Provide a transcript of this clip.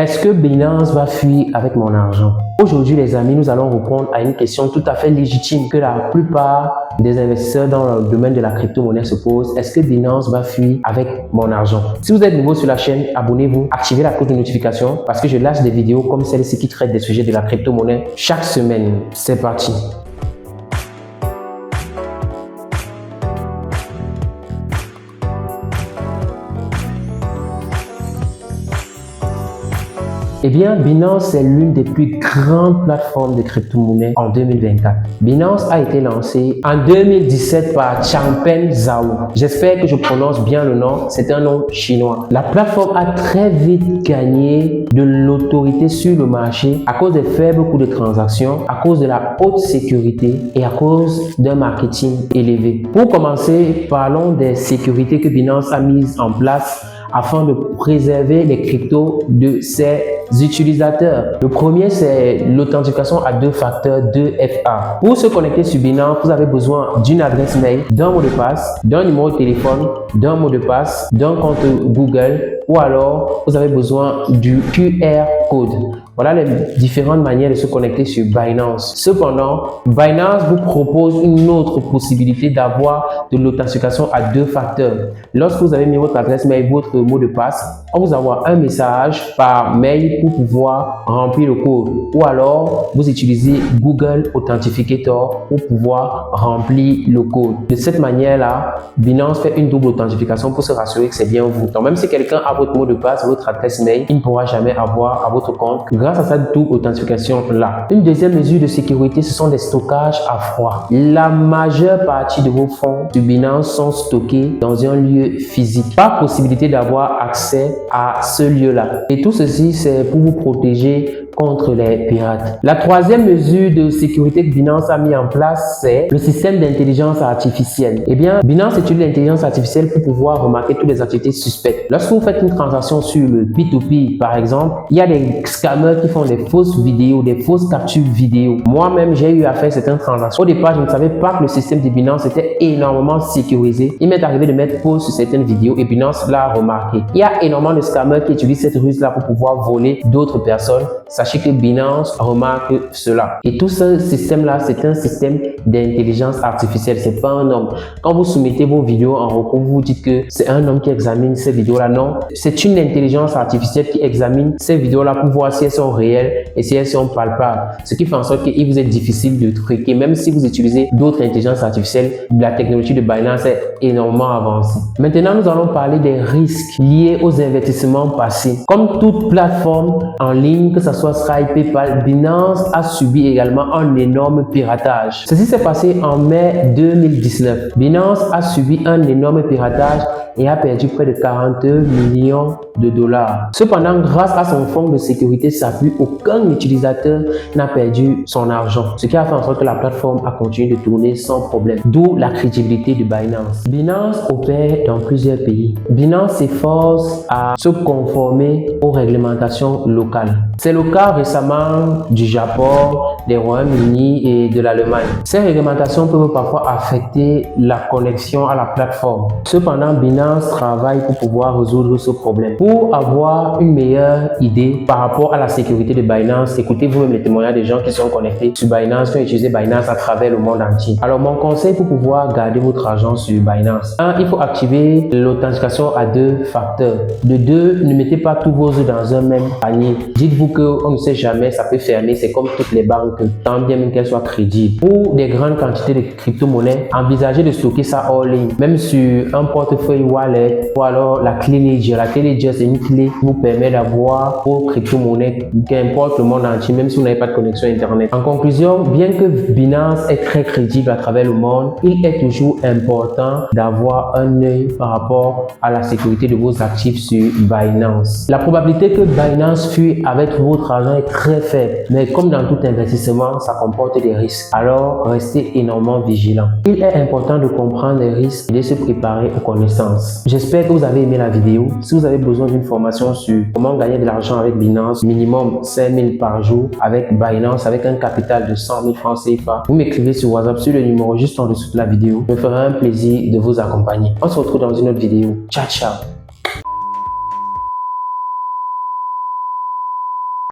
Est-ce que Binance va fuir avec mon argent? Aujourd'hui les amis, nous allons répondre à une question tout à fait légitime que la plupart des investisseurs dans le domaine de la crypto-monnaie se posent. Est-ce que Binance va fuir avec mon argent? Si vous êtes nouveau sur la chaîne, abonnez-vous, activez la cloche de notification parce que je lâche des vidéos comme celle-ci qui traite des sujets de la crypto-monnaie chaque semaine. C'est parti! Eh bien, Binance est l'une des plus grandes plateformes de crypto-monnaie en 2024. Binance a été lancée en 2017 par Changpeng Zhao. J'espère que je prononce bien le nom, c'est un nom chinois. La plateforme a très vite gagné de l'autorité sur le marché à cause des faibles coûts de transaction, à cause de la haute sécurité et à cause d'un marketing élevé. Pour commencer, parlons des sécurités que Binance a mises en place afin de préserver les cryptos de ses utilisateurs. Le premier, c'est l'authentification à deux facteurs 2FA. Pour se connecter sur Binance, vous avez besoin d'une adresse mail, d'un mot de passe, d'un numéro de téléphone, d'un mot de passe, d'un compte Google ou alors vous avez besoin du QR code. Voilà les différentes manières de se connecter sur Binance. Cependant, Binance vous propose une autre possibilité d'avoir de l'authentification à deux facteurs. Lorsque vous avez mis votre adresse mail, votre mot de passe, on vous envoie un message par mail pour pouvoir remplir le code. Ou alors, vous utilisez Google Authentificator pour pouvoir remplir le code. De cette manière-là, Binance fait une double authentification pour se rassurer que c'est bien vous. Donc, même si quelqu'un a votre mot de passe, votre adresse mail, il ne pourra jamais avoir à votre compte grâce à cette double authentification-là. Une deuxième mesure de sécurité, ce sont des stockages à froid. La majeure partie de vos fonds sur Binance sont stockés dans un lieu physique. Pas possibilité d'avoir accès à ce lieu-là. Et tout ceci, c'est pour vous protéger contre les pirates. La troisième mesure de sécurité que Binance a mis en place, c'est le système d'intelligence artificielle. Eh bien, Binance utilise l'intelligence artificielle pour pouvoir remarquer toutes les activités suspectes. Lorsque vous faites une transaction sur le P2P, par exemple, il y a des scammers qui font des fausses vidéos, des fausses captures vidéo. Moi-même, j'ai eu à faire certaines transactions. Au départ, je ne savais pas que le système de Binance était énormément sécurisé. Il m'est arrivé de mettre pause sur certaines vidéos et Binance l'a remarqué. Il y a énormément de scammers qui utilisent cette ruse-là pour pouvoir voler d'autres personnes. Sachez que Binance remarque cela. Et tout ce système-là, c'est un système d'intelligence artificielle. C'est pas un homme. Quand vous soumettez vos vidéos en recours, vous dites que c'est un homme qui examine ces vidéos-là. Non, c'est une intelligence artificielle qui examine ces vidéos-là pour voir si elles sont réelles et si elles sont palpables. Ce qui fait en sorte qu'il vous est difficile de truquer. Même si vous utilisez d'autres intelligences artificielles, la technologie de Binance est énormément avancée. Maintenant, nous allons parler des risques liés aux investissements passés. Comme toute plateforme en ligne, que ce soit Stripe, PayPal, Binance a subi également un énorme piratage. Ceci s'est passé en mai 2019. Binance a subi un énorme piratage et a perdu près de 42 millions de dollars. Cependant, grâce à son fonds de sécurité SAPU, aucun utilisateur n'a perdu son argent, ce qui a fait en sorte que la plateforme a continué de tourner sans problème, d'où la crédibilité de Binance. Binance opère dans plusieurs pays. Binance s'efforce à se conformer aux réglementations locales. C'est le cas récemment du Japon, des Royaumes-Unis et de l'Allemagne. Ces réglementations peuvent parfois affecter la connexion à la plateforme. Cependant, Binance travaille pour pouvoir résoudre ce problème. Pour avoir une meilleure idée par rapport à la sécurité de Binance, écoutez vous-même les témoignages des gens qui sont connectés sur Binance, qui ont utilisé Binance à travers le monde entier. Alors, mon conseil pour pouvoir garder votre argent sur Binance. 1. Il faut activer l'authentification à deux facteurs. De 2. Ne mettez pas tous vos œufs dans un même panier. Dites-vous qu'on ne sait jamais, ça peut fermer. C'est comme toutes les banques, tant bien même qu'elles soient crédibles. Pour des grandes quantités de crypto-monnaies, envisagez de stocker ça en ligne, même sur un portefeuille wallet ou alors la clé Ledger. La clé Ledger, c'est une clé qui vous permet d'avoir vos crypto-monnaies, qu'importe le monde entier, même si vous n'avez pas de connexion Internet. En conclusion, bien que Binance est très crédible à travers le monde, il est toujours important d'avoir un œil par rapport à la sécurité de vos actifs sur Binance. La probabilité que Binance fuit avec votre argent est très faible, mais comme dans tout investissement, ça comporte des risques. Alors, restez énormément vigilant. Il est important de comprendre les risques et de se préparer aux connaissances. J'espère que vous avez aimé la vidéo. Si vous avez besoin d'une formation sur comment gagner de l'argent avec Binance, minimum 5 000 par jour avec Binance, avec un capital de 100 000 francs CFA, vous m'écrivez sur WhatsApp sur le numéro juste en dessous de la vidéo. Je me ferai un plaisir de vous accompagner. On se retrouve dans une autre vidéo. Ciao, ciao!